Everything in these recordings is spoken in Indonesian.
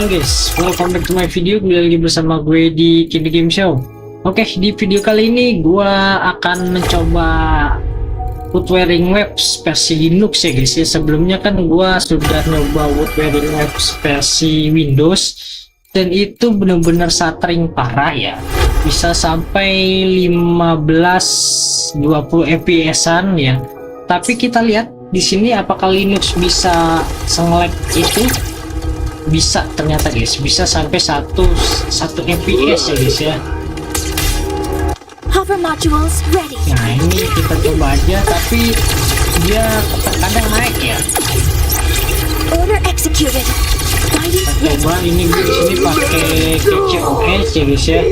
Halo guys, welcome back to my video. Kembali lagi bersama gue di Kini Game Show. Oke, di video kali ini gue akan mencoba Woodwearing Webs versi Linux ya guys ya. Sebelumnya kan gue sudah nyoba Woodwearing Webs versi Windows dan itu benar-benar stuttering parah ya. Bisa sampai 15-20 fps-an ya. Tapi kita lihat di sini apakah Linux bisa sengelek itu. Bisa ternyata guys, bisa sampai 1 fps ya guys ya. Hover modules ready. Nah ini kita coba aja, tapi dia terkadang naik ya. Order executed. Guidance Kita coba ini di sini pakai KCOS ya guys ya.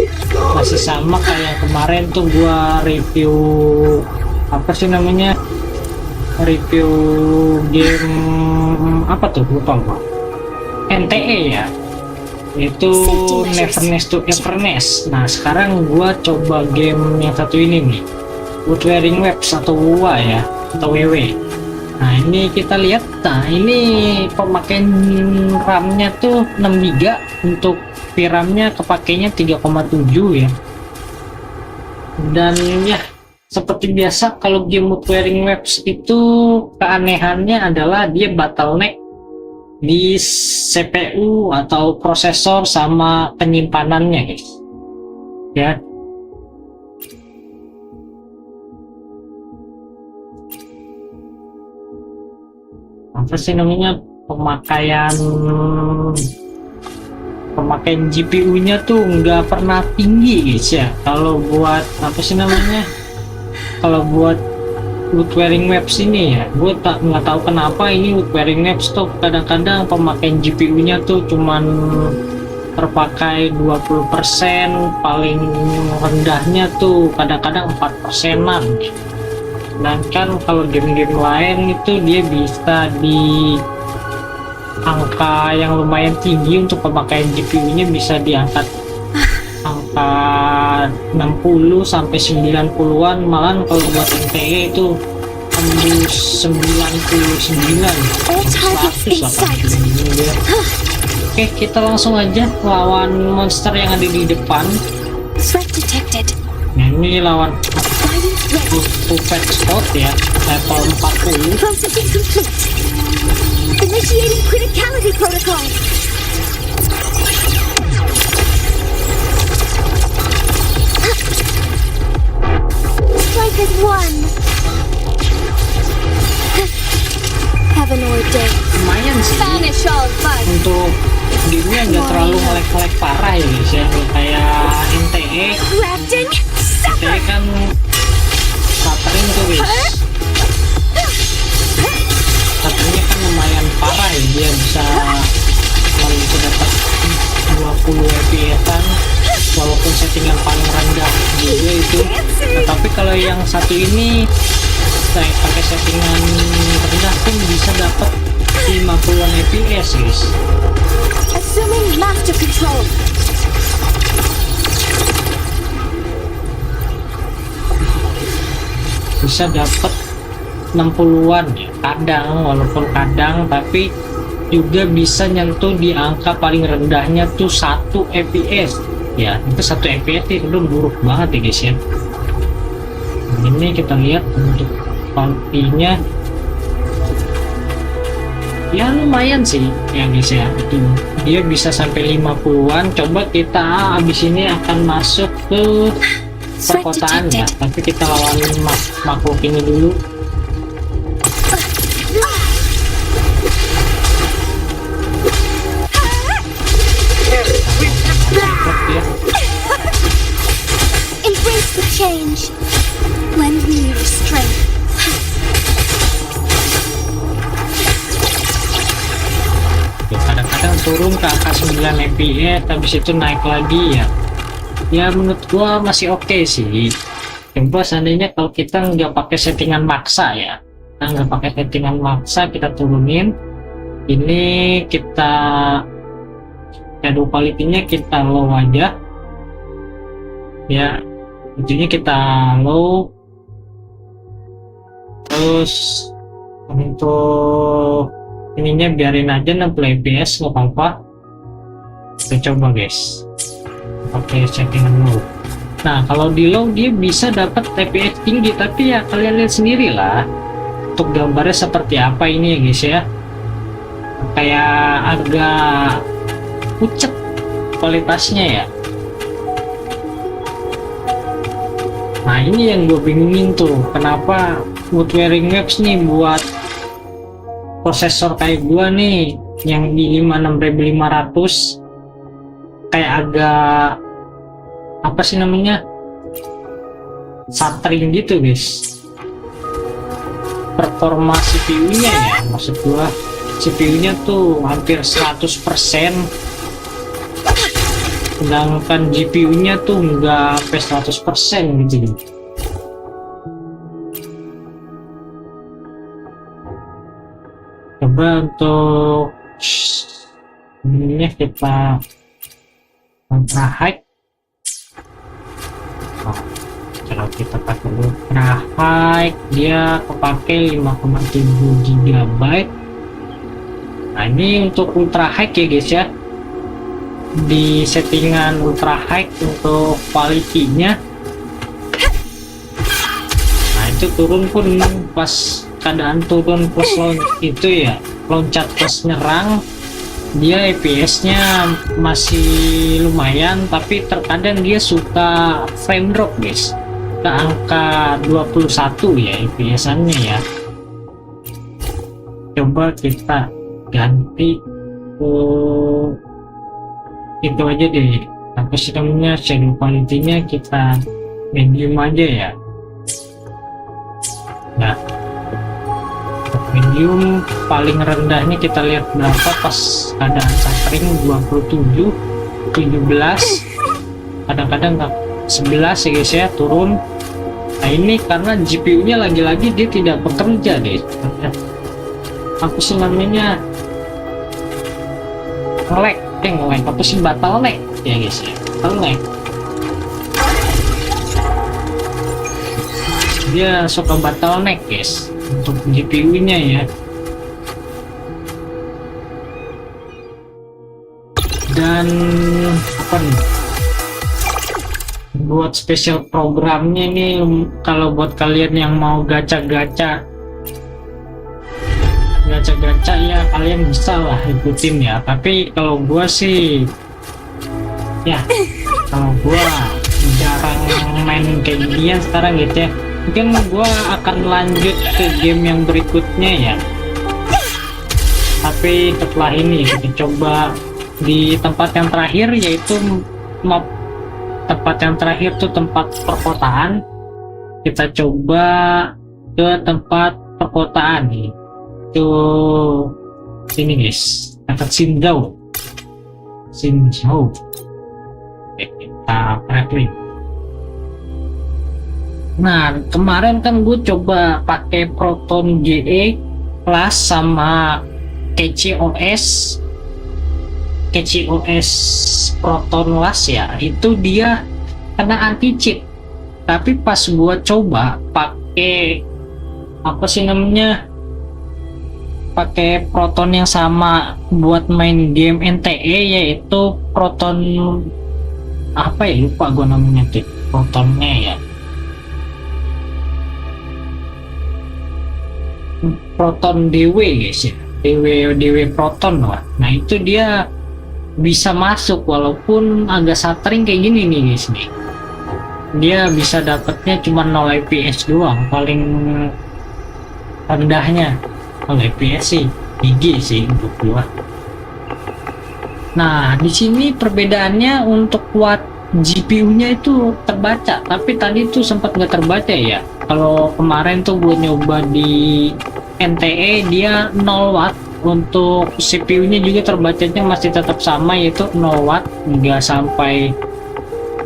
Masih sama kayak yang kemarin tuh gua review apa sih namanya, review game apa tuh, lupa gua. NTE ya, itu Neverness to Everness. Nah sekarang gua coba game yang satu ini nih, Woodwearing Webs atau WUA ya, atau WW. Nah ini kita lihat, nah ini pemakaian RAM-nya tuh 6 GB, untuk VRAM-nya kepakainya 3,7 ya. Dan ya seperti biasa kalau game Woodwearing Webs itu keanehannya adalah dia bottleneck di CPU atau prosesor sama penyimpanannya guys ya. Apa sih namanya, pemakaian GPU-nya tuh nggak pernah tinggi guys ya. Kalau buat apa sih namanya, kalau buat Woodwearing Webs ini ya, gue nggak tahu kenapa ini Woodwearing Webs tuh kadang-kadang pemakaian GPU-nya tuh cuman terpakai 20%, paling rendahnya tuh kadang-kadang 4%-an. Sedangkan kalau game-game lain itu dia bisa di angka yang lumayan tinggi, untuk pemakaian GPU-nya bisa diangkat angka 60 sampai 90-an, malah kalau buat NTE itu tembus 99 100 Oke, kita langsung aja lawan monster yang ada di depan. Nah ini lawan Puppet Spot ya, level 40. Processing complete. Initiating criticality protocol. Strike as one. Heaven ordained. Lumayan sih Banish all fun. untuk gamenya, nggak terlalu ngelek-ngelek parah ya guys ya, kayak NTE. Crafting. NTE kan stuttering tuh guys, stutteringnya kan lumayan parah ya, dia bisa kalau bisa dapat 20 fps-an walaupun settingan paling rendah juga itu. Tetapi kalau yang satu ini saya pakai settingan rendah pun bisa dapat 50-an fps guys. Assuming master control. Bisa dapat 60-an ya kadang, walaupun kadang, tapi juga bisa nyentuh di angka paling rendahnya tuh 1 fps ya. Itu 1 fps itu udah buruk banget ya guys ya. Nah, ini kita lihat untuk kontinya ya lumayan sih ya guys ya, itu dia bisa sampai 50-an. Coba kita abis ini akan masuk ke perkotaan ya, tapi kita lawan makhluk ini dulu. Embrace the change. Lend me your strength. Kadang-kadang turun ke angka 9 fps, habis itu naik lagi ya. Ya menurut gua masih oke sih. Coba seandainya kalau kita nggak pakai settingan maksa ya, kita nggak pakai settingan maksa, kita turunin ini, kita shadow quality-nya kita low aja ya, itunya kita low. Terus untuk ininya biarin aja 60 fps, nggak apa-apa. Kita coba guys, pakai settingan low. Nah kalau di low dia bisa dapat TPS tinggi, tapi ya kalian lihat sendiri lah untuk gambarnya seperti apa ini ya guys ya, kayak agak pucet kualitasnya ya. Nah ini yang gue bingungin tuh, kenapa wood wearing waves nih buat prosesor kayak gue nih yang di 6500 kayak agak apa sih namanya, stuttering gitu guys. Performa CPU nya ya, maksud gua CPU nya tuh hampir 100%, sedangkan GPU nya tuh nggak sampai 100% gitu. Coba untuk ini kita ultra high. Kalau kita pakai ultra high dia kepake 5,7 GB. Nah ini untuk ultra high ya guys ya, di settingan ultra high untuk quality-nya. Nah itu turun pun pas keadaan turun plus itu ya, loncat plus nyerang, dia FPS-nya masih lumayan, tapi terkadang dia suka frame drop guys ke angka 21 ya FPS-nya ya. Coba kita ganti ke itu aja deh, apa sih namanya, shadow quality-nya kita medium aja ya. Nah medium paling rendahnya kita lihat berapa pas keadaan stuttering, 27, 17, kadang-kadang 11 ya guys ya, turun. Nah ini karena GPU nya lagi-lagi dia tidak bekerja deh, apa sih namanya, nge-lag, apa sih, bottleneck ya guys ya, bottleneck. Dia suka bottleneck guys untuk GPU nya ya. Dan apa nih, buat special programnya nih, kalau buat kalian yang mau gacha-gacha ya kalian bisa lah ikutin ya. Tapi kalau gua sih ya, kalau gua jarang main kayak ginian sekarang gitu ya. Mungkin gua akan lanjut ke game yang berikutnya ya, tapi setelah ini kita coba di tempat yang terakhir, yaitu map tempat yang terakhir tuh tempat perkotaan. Kita coba ke tempat perkotaan nih, tuh sini guys, dekat Xingdao. Oke, kita klik. Nah kemarin kan gue coba pakai Proton GE Plus sama KCOS Proton LAS ya, itu dia kena anti cheat. Tapi pas gua coba pakai apa sih namanya, pakai Proton yang sama buat main game NTE, yaitu Proton apa ya, lupa gua namanya tuh Protonnya ya, Proton DW guys ya, DW Proton lah. Nah itu dia bisa masuk walaupun agak stuttering kayak gini nih guys nih. Dia bisa dapatnya cuma 0 fps doang, paling rendahnya 0 fps sih, GG sih untuk gua. Nah di sini perbedaannya untuk watt GPU-nya itu terbaca, tapi tadi tuh sempat nggak terbaca ya. Kalau kemarin tuh gue nyoba di NTE dia 0 watt, untuk CPU-nya juga terbacanya masih tetap sama, yaitu 0 watt, nggak sampai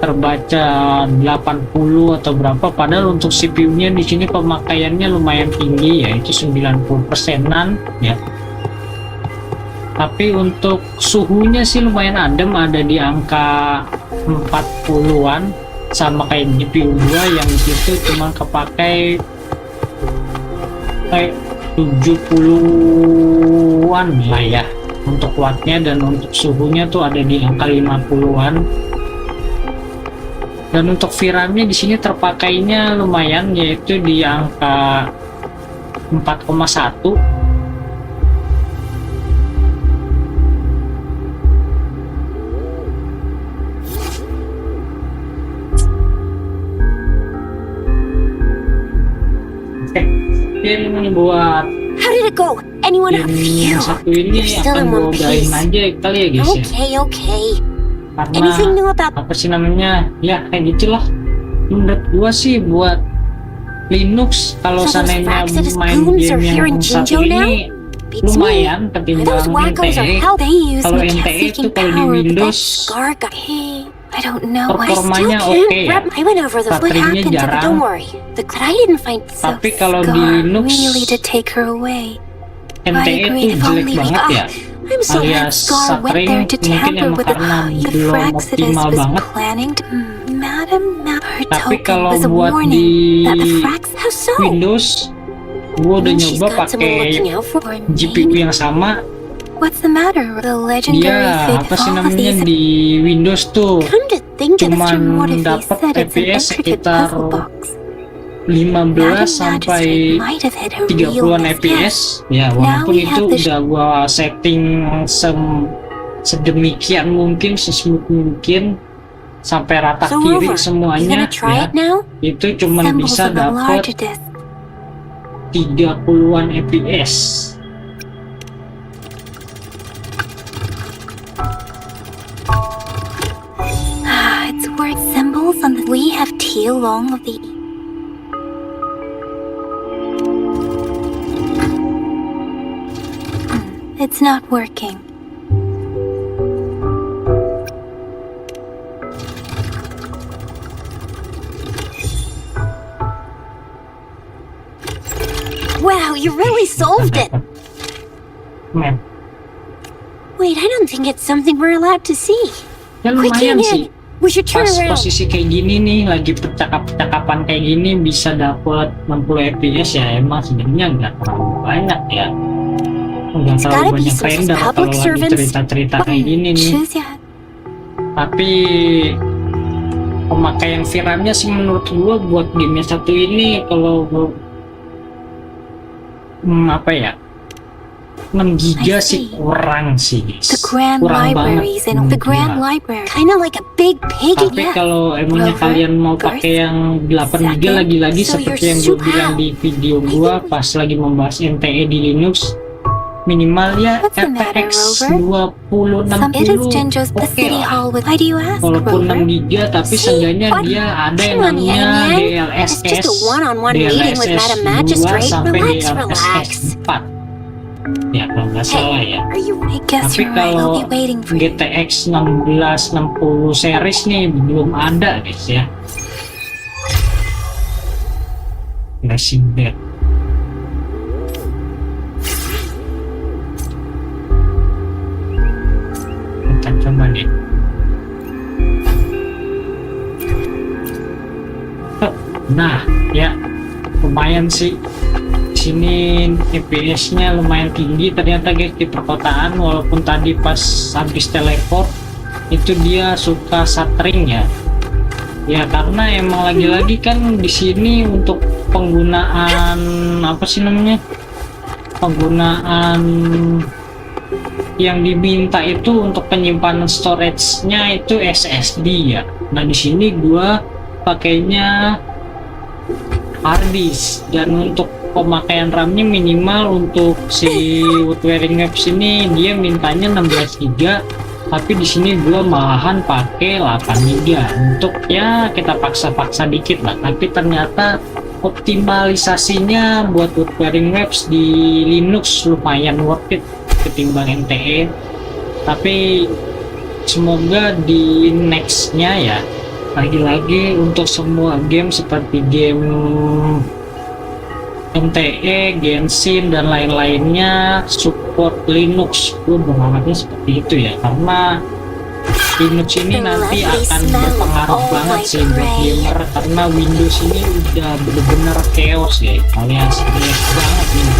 terbaca 80 atau berapa. Padahal untuk CPU-nya di sini pemakaiannya lumayan tinggi, yaitu 90%-an ya. Tapi untuk suhunya sih lumayan adem, ada di angka 40-an, sama kayak GPU 2 yang itu cuma kepakai kayak 70-an lah ya, untuk wattnya, dan untuk suhunya tuh ada di angka 50-an. Dan untuk VRAM-nya di sini terpakainya lumayan, yaitu di angka 4,1. Mungkin buat How did it go? Anyone? game Phew. yang satu ini You're still akan in gue one udahin piece. aja kali ya guys ya. Okay. Karena Anything new about? apa sih namanya, ya kayak gitulah. Menurut gua sih buat Linux kalau So those seandainya Fraxidus main goons game are here yang in satu Jinzhou now? ini Beats me. lumayan Those ketimbang wackos are NTE. how they use Kalau me NTE seeking itu kalau di power, but that Windows Scar guy. Hey, I don't know. I still performanya can't oke ya. wrap. I went over the what Baterainya happened to her. jarang. Don't worry. I didn't find so Tapi kalau di Scar Linux, really to take her away. NTE agree, itu if jelek only we- banget ya. I'm so glad Alias Scar went Suffering there to mungkin tamper emang with karena the belum Fraxidus optimal was banget. planning to. Madam, her Tapi token kalau was a buat warning di that the Frax. How so? Windows, gua udah Means she's nyoba got someone pakai looking out for her. GPU yang sama. What's the matter? The legendary Dia fate apa of sih all of namanya these. di Windows tuh Come to think of it, cuman Mr. What if they dapat said it's an FPS intricate sekitar puzzle box? 15 Madam sampai Magistrate might have hit her 30-an realness. FPS ya, walaupun we itu have the udah gua setting sedemikian mungkin, sesmooth mungkin sampai rata So kiri Rover, you semuanya gonna try ya, it now? itu cuman Symbols bisa of the dapat larger disc. 30-an FPS. It's word symbols on the. We have T along of the. It's not working. Wow, you really solved it! Men, Wait, I don't think it's something we're allowed to see. ya Quick, lumayan get sih. in. We should turn Pas around. posisi kayak gini nih, lagi percakapan kayak gini bisa dapat 60 fps ya, emang sebenarnya nggak terlalu banyak ya, nggak It's terlalu gotta be banyak some render public kalau lagi servants. cerita-cerita kayak gini nih. Choose ya. Tapi pemakaian VRAM-nya sih menurut gua buat game yang satu ini kalau apa ya, 6 giga I sih see. kurang sih guys. The Grand Kurang Libraries banget and the menurut Grand gua. Library. Kinda like a big pig. Tapi kalau emangnya Rover, kalian mau first, pakai yang 8 GB second, lagi-lagi so seperti you're yang gue super bilang di video gua pas lagi membahas NTE di Linux, minimal ya What's the matter, RTX Rover? 2060 It is Jinzhou's oke City lah. Hall with. Why do you ask, Walaupun Rover? 6 GB tapi See, seenggaknya what? dia ada yang Come on, namanya Yan Yan. It's DLSS just a one-on-one meeting with Madam 2 Magistrate. sampai Relax, DLSS 4 ya kalau nggak salah ya. Are you? I guess Tapi you're right. I'll kalau be waiting for you. GTX 1660 series nih belum ada guys ya. Racing Dead. Kita coba nih. Nah, ya lumayan sih. Sini FPS-nya lumayan tinggi ternyata guys di perkotaan, walaupun tadi pas habis teleport itu dia suka stuttering ya. Ya karena emang lagi-lagi kan di sini untuk penggunaan apa sih namanya? Penggunaan yang diminta itu untuk penyimpanan storage-nya itu SSD ya. Nah di sini gua pakainya hard disk, dan untuk pemakaian RAM-nya minimal untuk si Woodwearing Webs ini dia mintanya 16 GB, tapi di sini gua malahan pakai 8 GB untuk ya kita paksa-paksa dikit lah. Tapi ternyata optimalisasinya buat Woodwearing Webs di Linux lumayan worth it ketimbang NTE. Tapi semoga di nextnya ya, lagi-lagi untuk semua game seperti game NTE, Genshin dan lain-lainnya support Linux. Gue berharapnya seperti itu ya, karena Linux ini nanti akan berpengaruh banget sih buat gamer, karena Windows ini udah bener-bener chaos ya, alias banget ini.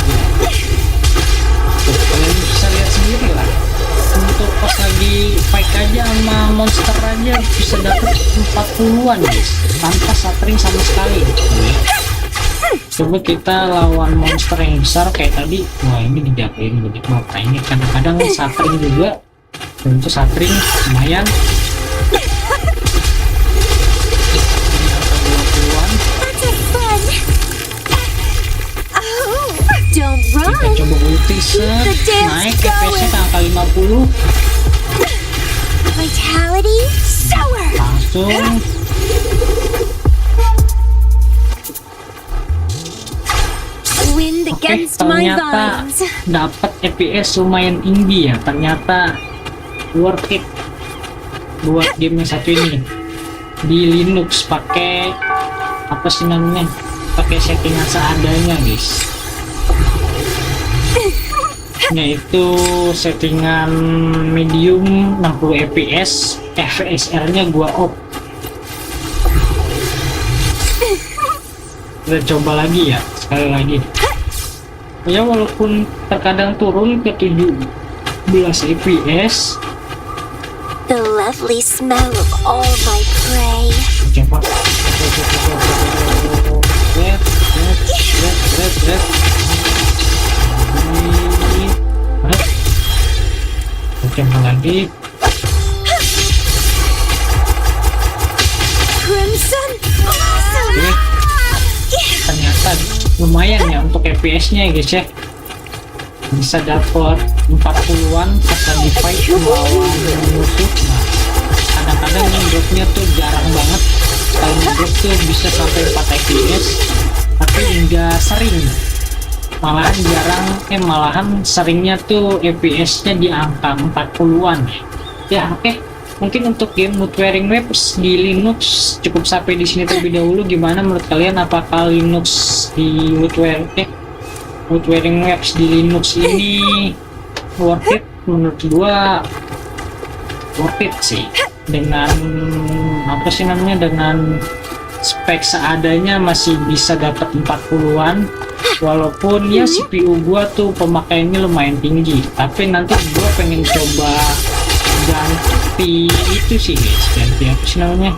Kalian bisa lihat sendiri lah untuk pas lagi fight aja sama monster aja bisa dapet 40-an guys tanpa satring sama sekali. Coba kita lawan monster yang besar kayak tadi, wah ini dijabain gede banget. Nah ini kadang-kadang satring juga, dan itu satring lumayan. Don't Kita run. coba ulti set, naik FPS-nya ke angka 50, Vitality sour. langsung Wind oke. against my Ternyata vines. dapat FPS lumayan tinggi ya, ternyata worth it buat game yang satu ini di Linux. Pakai apa sih namanya, pakai settingan seadanya guys, yaitu settingan medium 60 fps, FSR nya gua off. Kita coba lagi ya, sekali lagi ya, walaupun terkadang turun ke 17 fps. The lovely smell of all my prey. Coba red. Coba lagi. Crimson blossom. Oke. Ternyata lumayan ya untuk FPS-nya guys ya. Bisa dapat 40-an pas lagi fight melawan musuh. Nah, kadang-kadang yang dropnya tuh jarang banget. Kalau drop tuh bisa sampai 4 fps, tapi enggak sering. Malahan seringnya tuh FPS-nya di angka 40-an ya. Oke. Mungkin untuk game Woodwearing Waves di Linux cukup sampai di sini terlebih dahulu. Gimana menurut kalian, apakah Linux di Woodwearing Waves di Linux ini worth it? Menurut gua worth it sih, dengan apa sih namanya, dengan spek seadanya masih bisa dapat 40-an. Walaupun ya CPU gua tuh pemakaiannya lumayan tinggi, tapi nanti gua pengen coba ganti itu sih guys, ganti apa sih namanya,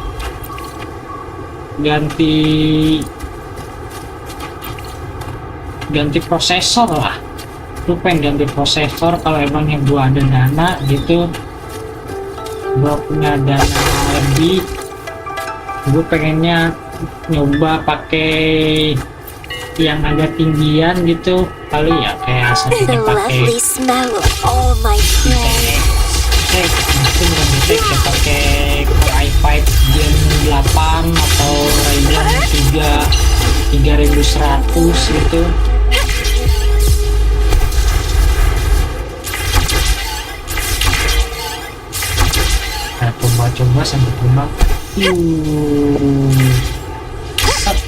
ganti prosesor lah. Lu pengen ganti prosesor kalau emang yang gua ada dana gitu, gua punya dana lebih, gua pengennya nyoba pakai yang agak tinggian gitu kali ya, kayak The seperti pakai lovely smell of all my prey. mungkin lebih baik ya pakai Core i5 Gen 8 atau Ryzen 3100 gitu. Nah, coba-coba sampai kembang. Set.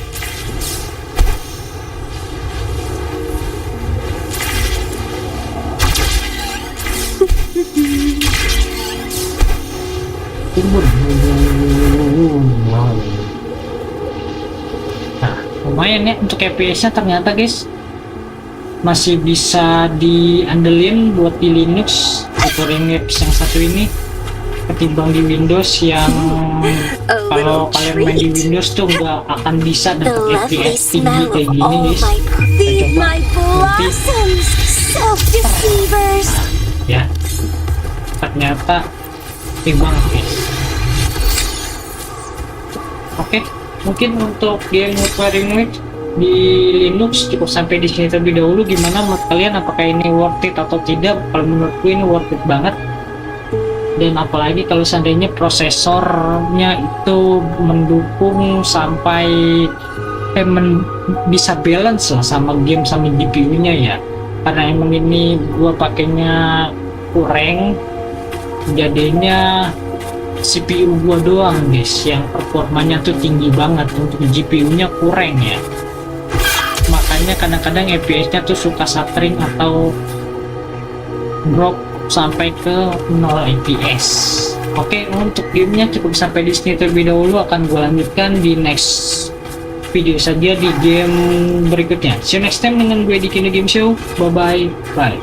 Timbul. Wow. Nah, lumayan ya untuk FPS-nya ternyata guys. Masih bisa diandelin buat di Linux Woodwearing Waves yang satu ini ketimbang di Windows yang kalau kalian main di Windows tuh nggak akan bisa The dapat lovely FPS tinggi smell kayak of gini all guys. my feed Coba my nanti. blossoms, self-deceivers. Ya, ternyata banget guys. Oke, mungkin untuk game Woodwearing Waves di Linux cukup sampai di sini terlebih dahulu. Gimana menurut kalian, apakah ini worth it atau tidak? Kalau menurutku ini worth it banget, dan apalagi kalau seandainya prosesornya itu mendukung sampai bisa balance lah sama game sama GPU-nya ya. Karena emang ini gua pakainya kurang, jadinya CPU gua doang guys yang performanya tuh tinggi banget, untuk GPU-nya kurang ya. Makanya kadang-kadang FPS-nya tuh suka stuttering atau drop sampai ke 0 fps. Oke, untuk gamenya cukup sampai di sini terlebih dahulu. Akan gue lanjutkan di next video saja di game berikutnya. See you next time dengan gue di Kino Game Show. Bye bye.